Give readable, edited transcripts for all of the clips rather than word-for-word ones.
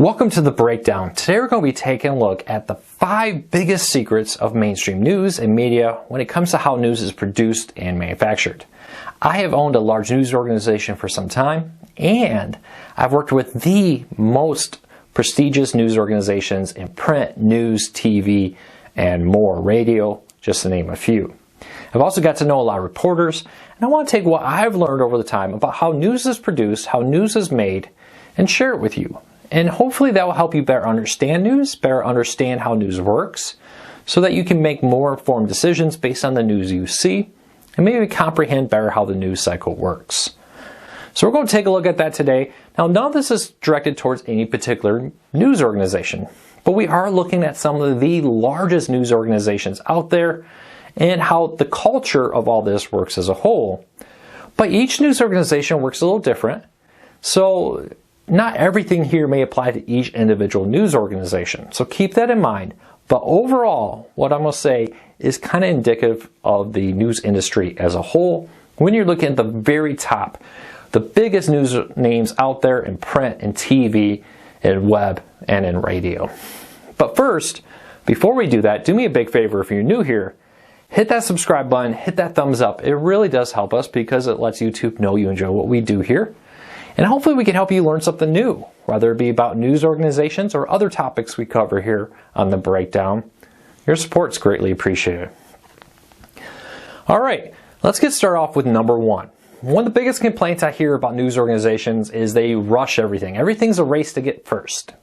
Welcome to The Breakdown. Today we're going to be taking a look at the 5 biggest secrets of mainstream news and media when it comes to how news is produced and manufactured. I have owned a large news organization for some time, and I've worked with the most prestigious news organizations in print, news, TV, and more, radio, just to name a few. I've also got to know a lot of reporters, and I want to take what I've learned over the time about how news is produced, how news is made, and share it with you. And hopefully that will help you better understand news, better understand how news works, so that you can make more informed decisions based on the news you see, and maybe comprehend better how the news cycle works. So we're going to take a look at that today. Now, none of this is directed towards any particular news organization, but we are looking at some of the largest news organizations out there and how the culture of all this works as a whole. But each news organization works a little different, so not everything here may apply to each individual news organization, so keep that in mind. But overall, what I'm going to say is kind of indicative of the news industry as a whole. When you're looking at the very top, the biggest news names out there in print and TV and web and in radio. But first, before we do that, do me a big favor if you're new here. Hit that subscribe button, hit that thumbs up. It really does help us because it lets YouTube know you enjoy what we do here. And hopefully we can help you learn something new, whether it be about news organizations or other topics we cover here on The Breakdown. Your support's greatly appreciated. All right, let's get started off with number 1. One of the biggest complaints I hear about news organizations is they rush everything. Everything's a race to get first.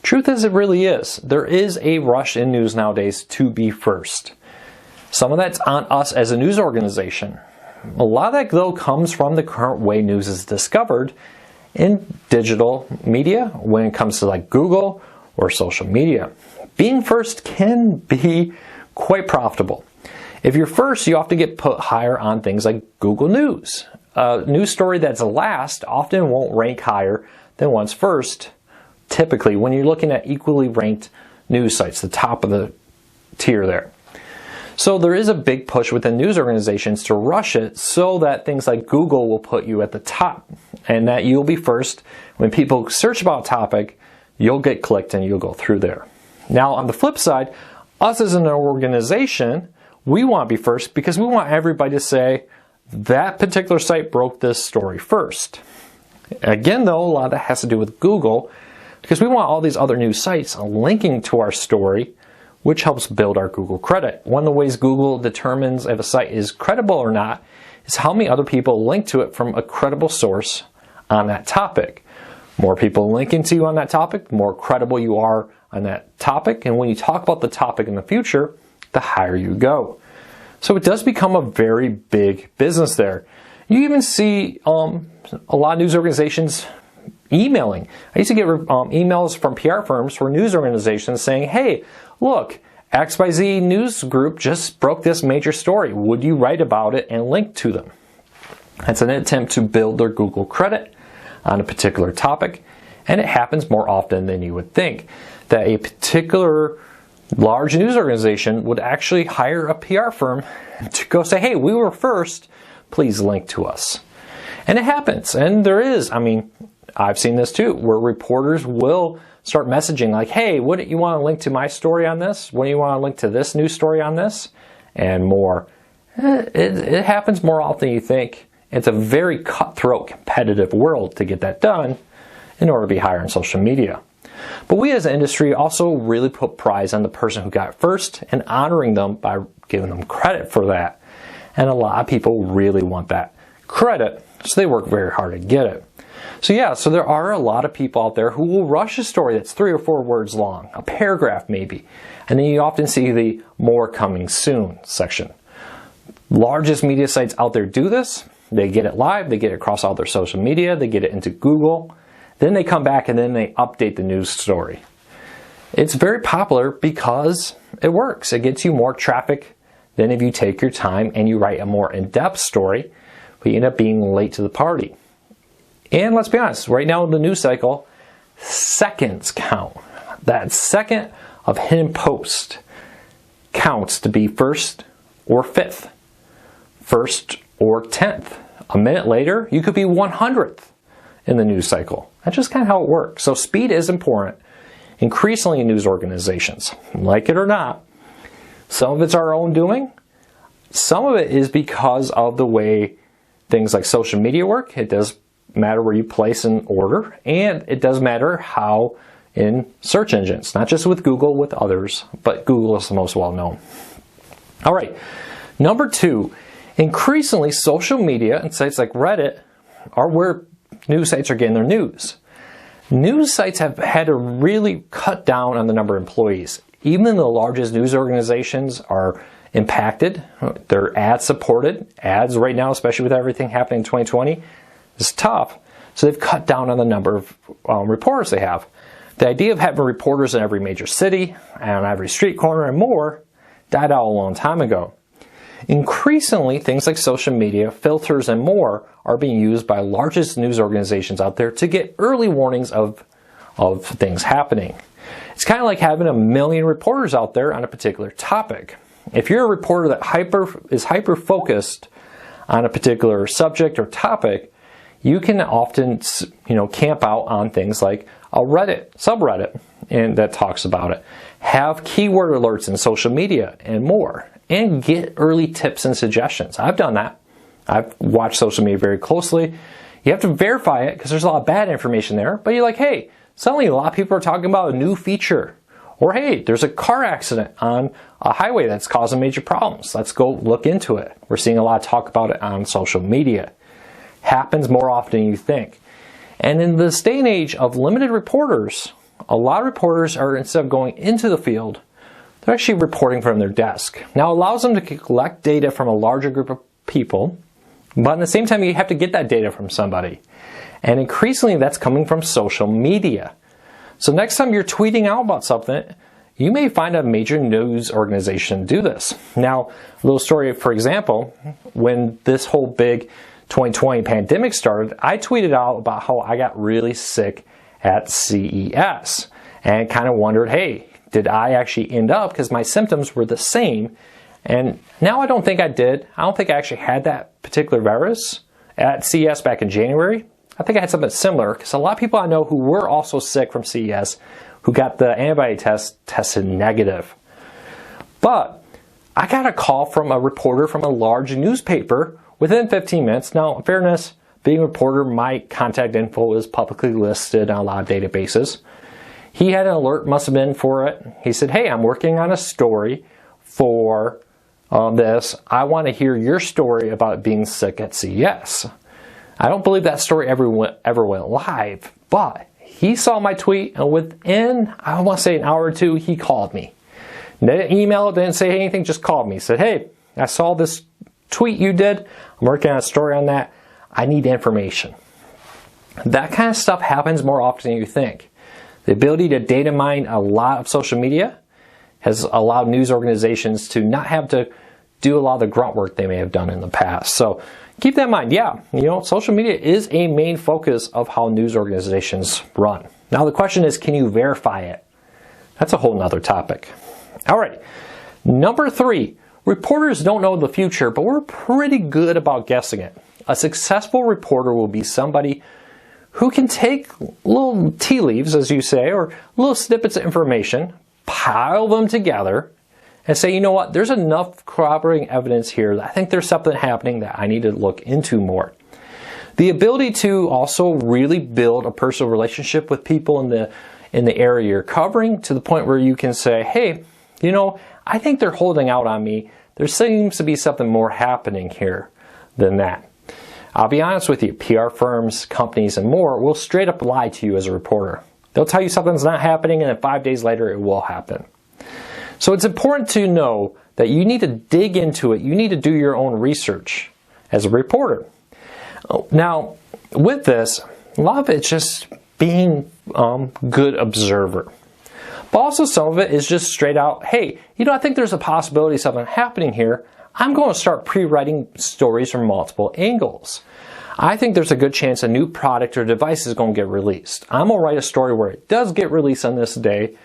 Truth is, it really is. There is a rush in news nowadays to be first. Some of that's on us as a news organization. A lot of that, though, comes from the current way news is discovered in digital media when it comes to like Google or social media. Being first can be quite profitable. If you're first, you often get put higher on things like Google News. A news story that's last often won't rank higher than one's first, typically when you're looking at equally ranked news sites, the top of the tier there. So there is a big push within news organizations to rush it so that things like Google will put you at the top and that you'll be first. When people search about a topic, you'll get clicked and you'll go through there. Now, on the flip side, us as an organization, we want to be first because we want everybody to say that particular site broke this story first. Again, though, a lot of that has to do with Google because we want all these other news sites linking to our story, which helps build our Google credit. One of the ways Google determines if a site is credible or not is how many other people link to it from a credible source on that topic. More people linking to you on that topic, the more credible you are on that topic. And when you talk about the topic in the future, the higher you go. So it does become a very big business there. You even see a lot of news organizations emailing. I used to get emails from PR firms for news organizations saying, hey, look, XYZ news group just broke this major story. Would you write about it and link to them? It's an attempt to build their Google credit on a particular topic, and it happens more often than you would think. That a particular large news organization would actually hire a PR firm to go say, hey, we were first, please link to us. And it happens, and there is, I've seen this too, where reporters will start messaging like, hey, wouldn't you want to link to my story on this? Wouldn't you want to link to this news story on this? And more. It happens more often than you think. It's a very cutthroat, competitive world to get that done in order to be higher on social media. But we as an industry also really put prize on the person who got first and honoring them by giving them credit for that. And a lot of people really want that credit, so they work very hard to get it. So there are a lot of people out there who will rush a story that's 3 or 4 words long, a paragraph maybe, and then you often see the more coming soon section. Largest media sites out there do this. They get it live, they get it across all their social media, they get it into Google, then they come back and then they update the news story. It's very popular because it works. It gets you more traffic than if you take your time and you write a more in-depth story, but you end up being late to the party. And let's be honest, right now in the news cycle, seconds count. That second of hidden post counts to be first or fifth, first or 10th. A minute later, you could be 100th in the news cycle. That's just kind of how it works. So speed is important, increasingly in news organizations. Like it or not, some of it's our own doing. Some of it is because of the way things like social media work. It does matter where you place an order, and it does matter how in search engines, not just with Google, with others, but Google is the most well-known. All right, number 2, increasingly social media and sites like Reddit are where news sites are getting their news. News sites have had to really cut down on the number of employees. Even the largest news organizations are impacted. They're ad supported. Ads right now, especially with everything happening in 2020, is tough. So they've cut down on the number of reporters they have. The idea of having reporters in every major city and on every street corner and more died out a long time ago. Increasingly, things like social media, filters, and more are being used by largest news organizations out there to get early warnings of things happening. It's kind of like having a million reporters out there on a particular topic. If you're a reporter that is hyper-focused on a particular subject or topic, you can often, camp out on things like a Reddit subreddit and that talks about it. Have keyword alerts in social media and more, and get early tips and suggestions. I've done that. I've watched social media very closely. You have to verify it because there's a lot of bad information there, but you're like, hey, suddenly a lot of people are talking about a new feature. Or hey, there's a car accident on a highway that's causing major problems. Let's go look into it. We're seeing a lot of talk about it on social media. Happens more often than you think. And in this day and age of limited reporters, a lot of reporters are, instead of going into the field, they're actually reporting from their desk. Now it allows them to collect data from a larger group of people, but at the same time you have to get that data from somebody. And increasingly that's coming from social media. So next time you're tweeting out about something, you may find a major news organization do this. Now, a little story, for example, when this whole big 2020 pandemic started, I tweeted out about how I got really sick at CES and kind of wondered, hey, did I actually end up, because my symptoms were the same, and now I don't think I did. I don't think I actually had that particular virus at CES back in January. I think I had something similar, because a lot of people I know who were also sick from CES who got the antibody test tested negative. But I got a call from a reporter from a large newspaper within 15 minutes. Now, in fairness, being a reporter, my contact info is publicly listed on a lot of databases. He had an alert, must have been for it. He said, hey, I'm working on a story for this. I want to hear your story about being sick at CES. I don't believe that story ever went live, but he saw my tweet, and within, I want to say an hour or two, he called me. Didn't email, didn't say anything, just called me. He said, hey, I saw this tweet you did. I'm working on a story on that. I need information. That kind of stuff happens more often than you think. The ability to data mine a lot of social media has allowed news organizations to not have to do a lot of the grunt work they may have done in the past. So keep that in mind. Yeah, social media is a main focus of how news organizations run. Now the question is, can you verify it? That's a whole nother topic. All right, number 3, reporters don't know the future, but we're pretty good about guessing it. A successful reporter will be somebody who can take little tea leaves, as you say, or little snippets of information, pile them together, and say, you know what, there's enough corroborating evidence here that I think there's something happening that I need to look into more. The ability to also really build a personal relationship with people in the area you're covering, to the point where you can say, hey, I think they're holding out on me. There seems to be something more happening here than that. I'll be honest with you, PR firms, companies, and more will straight up lie to you as a reporter. They'll tell you something's not happening, and then 5 days later it will happen. So it's important to know that you need to dig into it. You need to do your own research as a reporter. Now, with this, a lot of it's just being a good observer. But also some of it is just straight out, hey, I think there's a possibility of something happening here. I'm going to start pre-writing stories from multiple angles. I think there's a good chance a new product or device is going to get released. I'm going to write a story where it does get released on this day.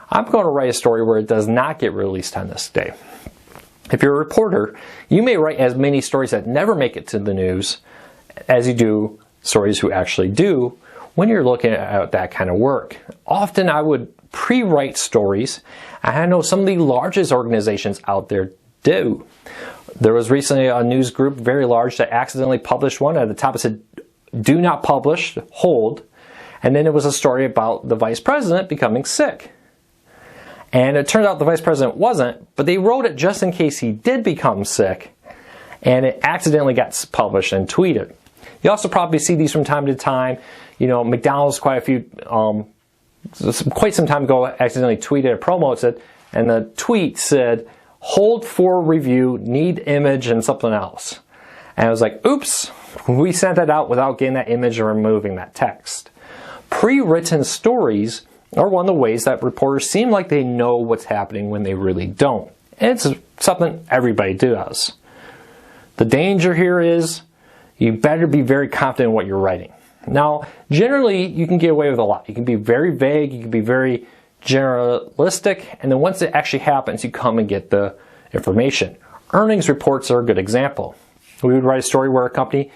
I'm going to write a story where it does not get released on this day. If you're a reporter, you may write as many stories that never make it to the news as you do stories who actually do, when you're looking at that kind of work. Often I would pre-write stories, and I know some of the largest organizations out there do. There was recently a news group, very large, that accidentally published one. At the top it said, "Do not publish, hold." And then it was a story about the vice president becoming sick. And it turned out the vice president wasn't, but they wrote it just in case he did become sick. And it accidentally got published and tweeted. You also probably see these from time to time. You know, McDonald's quite some time ago accidentally tweeted a promo, and the tweet said, "Hold for review, need image," and something else. And I was like, oops, we sent that out without getting that image or removing that text. Pre-written stories are one of the ways that reporters seem like they know what's happening when they really don't. And it's something everybody does. The danger here is you better be very confident in what you're writing. Now, generally, you can get away with a lot. You can be very vague, you can be very generalistic, and then once it actually happens, you come and get the information. Earnings reports are a good example. We would write a story where a company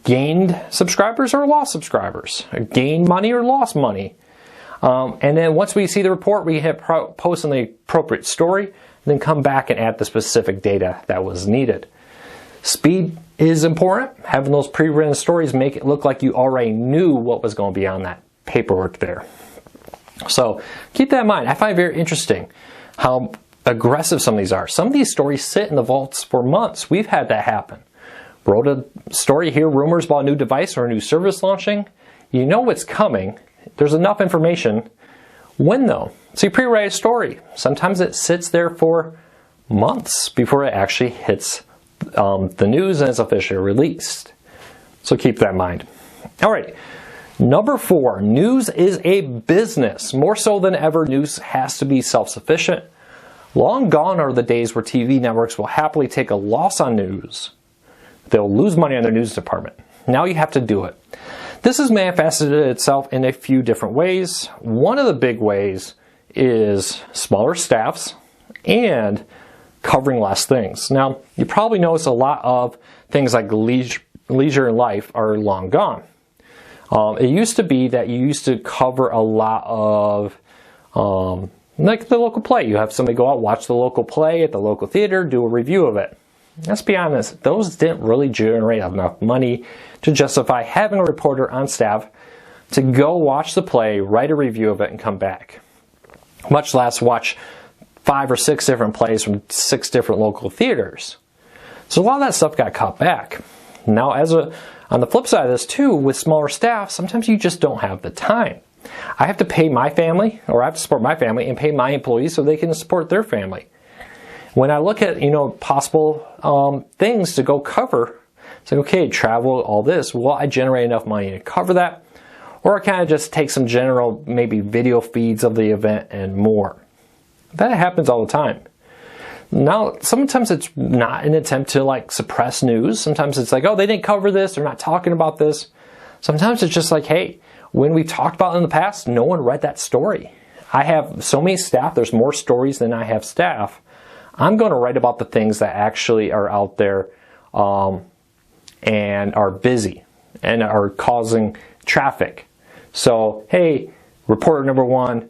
gained subscribers or lost subscribers, gained money or lost money. And then once we see the report, we hit post on the appropriate story, and then come back and add the specific data that was needed. Speed is important. Having those pre-written stories make it look like you already knew what was going to be on that paperwork there. So keep that in mind. I find it very interesting how aggressive some of these are. Some of these stories sit in the vaults for months. We've had that happen. Wrote a story here, rumors about a new device or a new service launching. You know what's coming. There's enough information. When though? So you pre-write a story. Sometimes it sits there for months before it actually hits the news and is officially released. So keep that in mind. All right. Number 4, news is a business. More so than ever, news has to be self-sufficient. Long gone are the days where TV networks will happily take a loss on news. They'll lose money on their news department. Now you have to do it. This has manifested itself in a few different ways. One of the big ways is smaller staffs and covering less things. Now, you probably notice a lot of things like leisure and life are long gone. It used to be that you used to cover a lot of, like the local play. You have somebody go out, watch the local play at the local theater, do a review of it. Let's be honest, those didn't really generate enough money to justify having a reporter on staff to go watch the play, write a review of it, and come back. Much less watch 5 or 6 different plays from 6 different local theaters. So a lot of that stuff got cut back. Now, on the flip side of this too, with smaller staff, sometimes you just don't have the time. I have to pay my family, or I have to support my family and pay my employees so they can support their family. When I look at, possible things to go cover, it's like, okay, travel, all this, will I generate enough money to cover that? Or I kind of just take some general, maybe video feeds of the event and more. That happens all the time. Now, sometimes it's not an attempt to suppress news. Sometimes it's like, oh, they didn't cover this, they're not talking about this. Sometimes it's just like, hey, when we talked about it in the past, no one read that story. I have so many staff, there's more stories than I have staff. I'm going to write about the things that actually are out there and are busy and are causing traffic. So, hey, reporter number 1,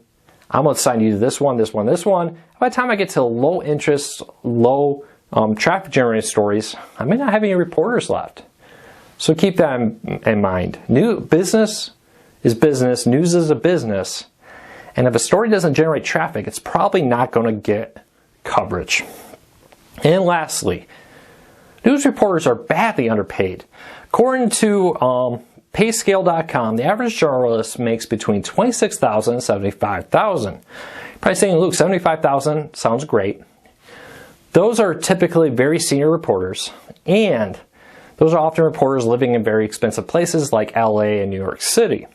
I'm going to assign you to this one, this one, this one. By the time I get to low interest, low traffic generated stories, I may not have any reporters left. So keep that in mind. Business is business, news is a business, and if a story doesn't generate traffic, it's probably not going to get coverage. And lastly, news reporters are badly underpaid. According to payscale.com, the average journalist makes between $26,000 and $75,000. Probably saying, Luke, $75,000 sounds great. Those are typically very senior reporters, and those are often reporters living in very expensive places like LA and New York City.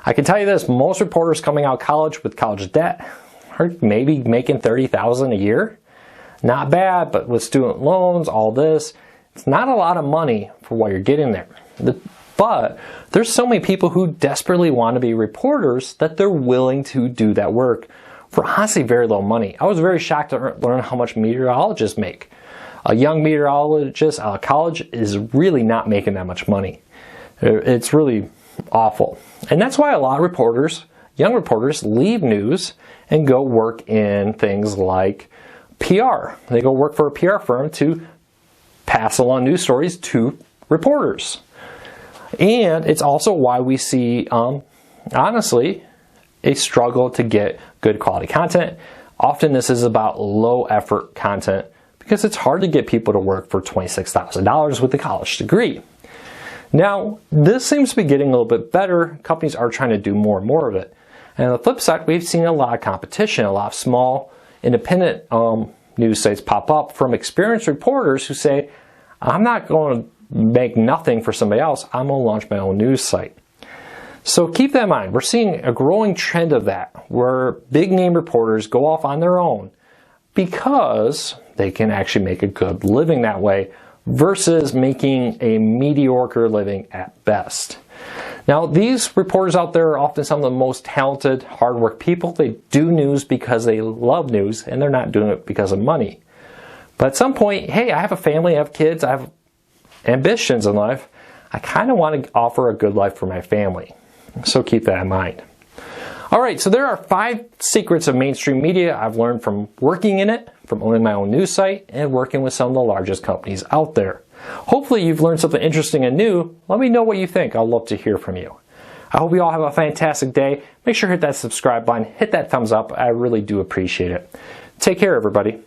I can tell you this, most reporters coming out of college with college debt are maybe making $30,000 a year. Not bad, but with student loans, all this, it's not a lot of money for what you're getting there. But there's so many people who desperately want to be reporters that they're willing to do that work for honestly very low money. I was very shocked to learn how much meteorologists make. A young meteorologist out of college is really not making that much money. It's really awful. And that's why a lot of reporters, young reporters, leave news and go work in things like PR. They go work for a PR firm to pass along news stories to reporters. And it's also why we see, honestly, a struggle to get good quality content. Often this is about low effort content because it's hard to get people to work for $26,000 with a college degree. Now, this seems to be getting a little bit better. Companies are trying to do more and more of it. And on the flip side, we've seen a lot of competition, a lot of small, independent news sites pop up from experienced reporters who say, I'm not going to make nothing for somebody else. I'm going to launch my own news site. So keep that in mind. We're seeing a growing trend of that, where big name reporters go off on their own because they can actually make a good living that way versus making a mediocre living at best. Now, these reporters out there are often some of the most talented, hard-work people. They do news because they love news, and they're not doing it because of money. But at some point, hey, I have a family, I have kids, I have ambitions in life. I kind of want to offer a good life for my family. So keep that in mind. All right, so there are 5 secrets of mainstream media I've learned from working in it, from owning my own news site, and working with some of the largest companies out there. Hopefully you've learned something interesting and new. Let me know what you think. I'd love to hear from you. I hope you all have a fantastic day. Make sure to hit that subscribe button, hit that thumbs up. I really do appreciate it. Take care, everybody.